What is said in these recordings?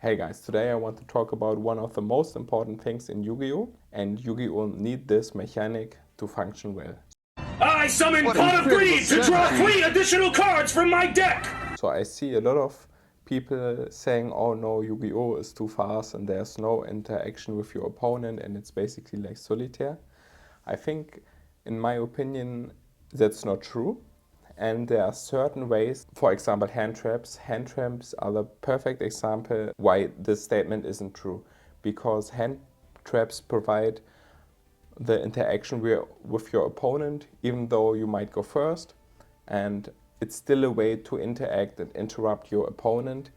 Hey guys, today I want to talk about one of the most important things in Yu-Gi-Oh! And Yu-Gi-Oh! Need this mechanic to function well. I summon Pot of Greed to draw 3 additional cards from my deck! So I see a lot of people saying, oh no, Yu-Gi-Oh! Is too fast and there's no interaction with your opponent and it's basically like solitaire. I think, in my opinion, that's not true. And there are certain ways, for example, hand traps. Hand traps are the perfect example why this statement isn't true. Because hand traps provide the interaction with your opponent, even though you might go first. And it's still a way to interact and interrupt your opponent.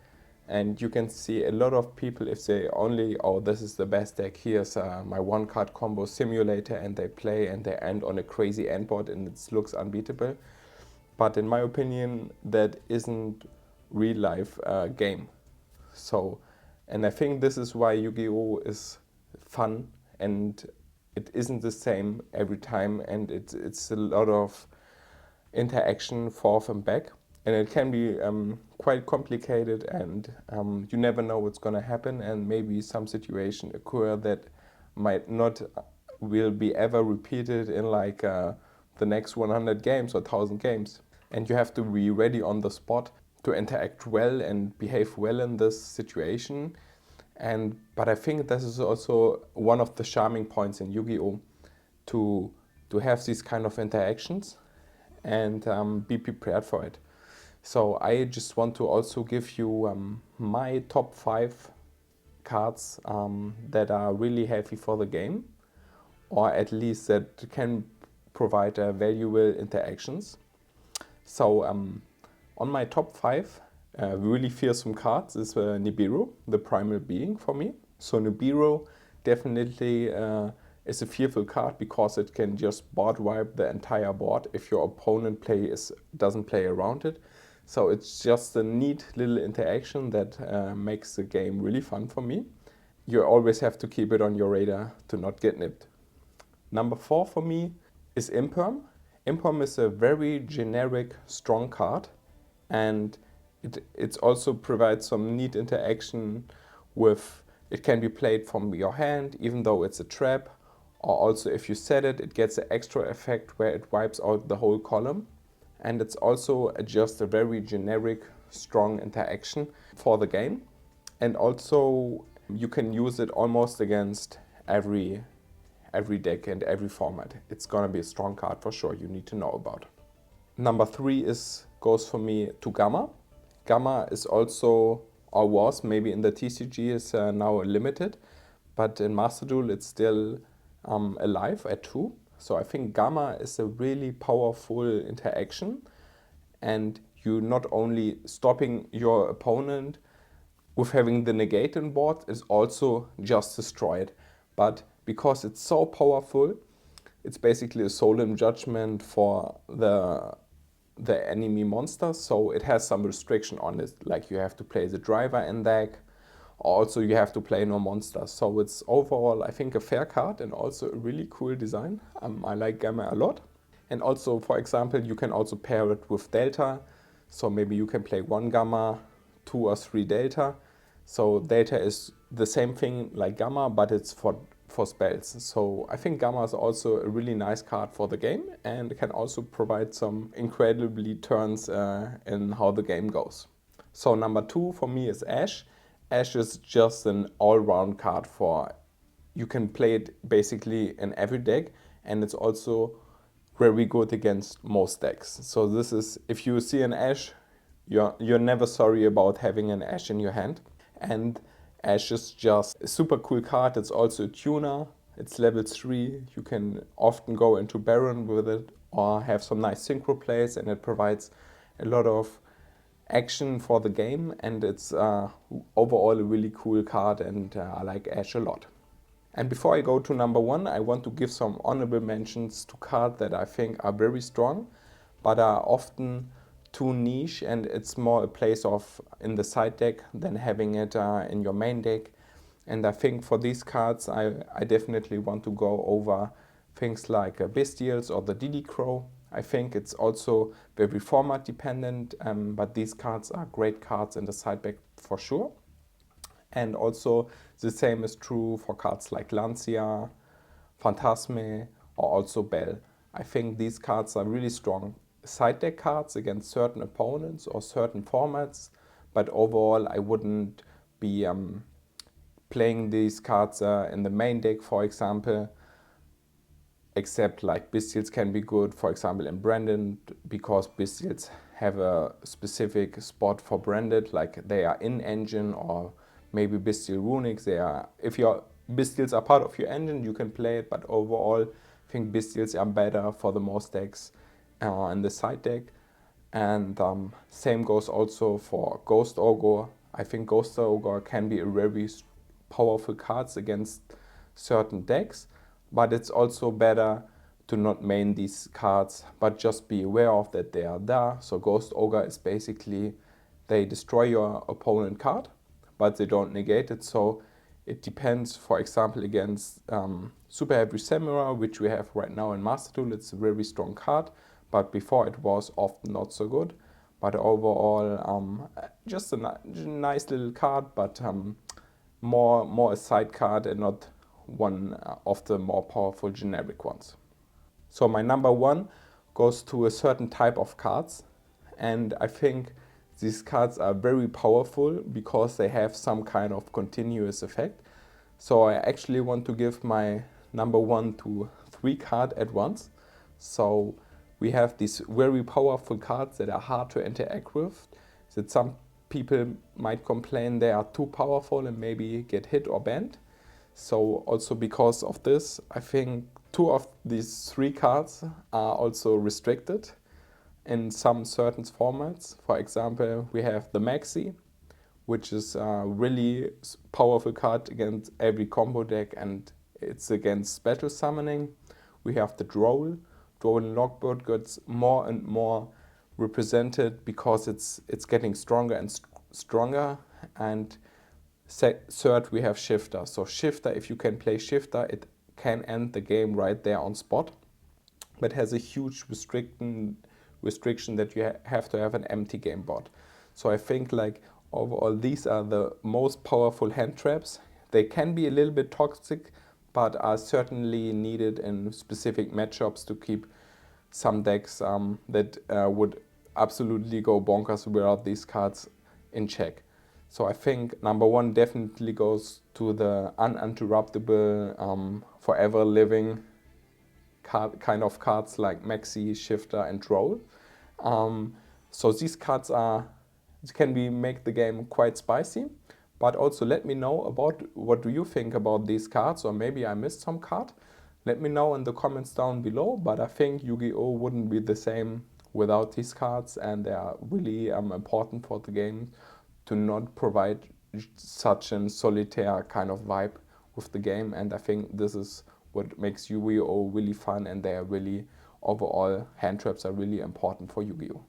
And you can see a lot of people, if they only, oh, this is the best deck, here's my one card combo simulator, and they play and they end on a crazy end board and it looks unbeatable. But in my opinion, that isn't real life game. So, and I think this is why Yu-Gi-Oh! Is fun and it isn't the same every time, and it's a lot of interaction forth and back, and it can be quite complicated, and you never know what's going to happen, and maybe some situation occur that might not will be ever repeated in like the next 100 games or 1000 games, and you have to be ready on the spot to interact well and behave well in this situation. But I think this is also one of the charming points in Yu-Gi-Oh! To have these kind of interactions and be prepared for it. So I just want to also give you my top 5 cards that are really healthy for the game, or at least that can provide valuable interactions. So on my top 5 really fearsome cards is Nibiru, the primal being for me. So Nibiru definitely is a fearful card because it can just board wipe the entire board if your opponent doesn't play around it. So it's just a neat little interaction that makes the game really fun for me. You always have to keep it on your radar to not get nipped. Number 4 for me is Imperm. Imperm is a very generic strong card, and it also provides some neat interaction with, it can be played from your hand even though it's a trap, or also if you set it, it gets an extra effect where it wipes out the whole column. And it's also just a very generic strong interaction for the game, and also you can use it almost against every deck and every format. It's gonna be a strong card for sure, you need to know about. Number 3 goes for me to Gamma. Gamma is also, or was maybe in the TCG, is now limited, but in Master Duel it's still alive at 2. So I think Gamma is a really powerful interaction, and you not only stopping your opponent with having the negate on board, is also just destroy it. But because it's so powerful, it's basically a solemn judgment for the enemy monster, so it has some restriction on it, like you have to play the driver in deck, also you have to play no monsters. So it's overall, I think, a fair card and also a really cool design. I like Gamma a lot. And also, for example, you can also pair it with Delta, so maybe you can play 1 Gamma, 2 or 3 Delta. So Delta is the same thing like Gamma, but it's for spells. So I think Gamma is also a really nice card for the game and can also provide some incredibly turns in how the game goes. So number 2 for me is Ash. Ash is just an all-round card for, you can play it basically in every deck, and it's also very good against most decks. So this is, if you see an Ash, you're never sorry about having an Ash in your hand. And Ash is just a super cool card. It's also a tuner. It's level 3. You can often go into Baron with it or have some nice synchro plays, and it provides a lot of action for the game, and it's overall a really cool card, and I like Ash a lot. And before I go to number 1, I want to give some honorable mentions to cards that I think are very strong, but are often too niche, and it's more a place of in the side deck than having it in your main deck. And I think for these cards, I definitely want to go over things like Bestials or the DD Crow. I think it's also very format dependent, but these cards are great cards in the side deck for sure. And also the same is true for cards like Lancia, Phantasme, or also Bell. I think these cards are really strong side deck cards against certain opponents or certain formats, but overall I wouldn't be playing these cards in the main deck, for example, except like Bestials can be good, for example, in Branded, because Bestials have a specific spot for Branded, like they are in engine, or maybe Bestial Runics. They are, if your Bestials are part of your engine, you can play it, but overall, I think Bestials are better for the most decks in the side deck. And same goes also for Ghost Ogre. I think Ghost Ogre can be a very powerful cards against certain decks, but it's also better to not main these cards, but just be aware of that they are there. So Ghost Ogre is basically, they destroy your opponent card, but they don't negate it. So it depends, for example, against Super Heavy Samurai, which we have right now in Master Duel. It's a very strong card, but before it was often not so good. But overall, just a nice little card, but more a side card and not one of the more powerful generic ones. So my number one goes to a certain type of cards, and I think these cards are very powerful because they have some kind of continuous effect. So I actually want to give my number 1 to 3 card at once. So we have these very powerful cards that are hard to interact with, that some people might complain they are too powerful and maybe get hit or banned. So also because of this, I think 2 of these 3 cards are also restricted in some certain formats. For example, we have the Maxi, which is a really powerful card against every combo deck, and it's against special summoning. We have the Droll. Droll in Logbird gets more and more represented because it's getting stronger and stronger. And third, we have Shifter. So Shifter, if you can play Shifter, it can end the game right there on spot, but has a huge restriction that you have to have an empty game board. So I think like overall these are the most powerful hand traps. They can be a little bit toxic, but are certainly needed in specific matchups to keep some decks that would absolutely go bonkers without these cards in check. So I think number 1 definitely goes to the uninterruptible, forever living kind of cards like Maxi, Shifter, and Droll. So these cards can make the game quite spicy. But also let me know about what do you think about these cards, or maybe I missed some card. Let me know in the comments down below. But I think Yu-Gi-Oh wouldn't be the same without these cards, and they are really important for the game to not provide such a solitaire kind of vibe with the game. And I think this is what makes Yu-Gi-Oh really fun, and they are really, overall, hand traps are really important for Yu-Gi-Oh.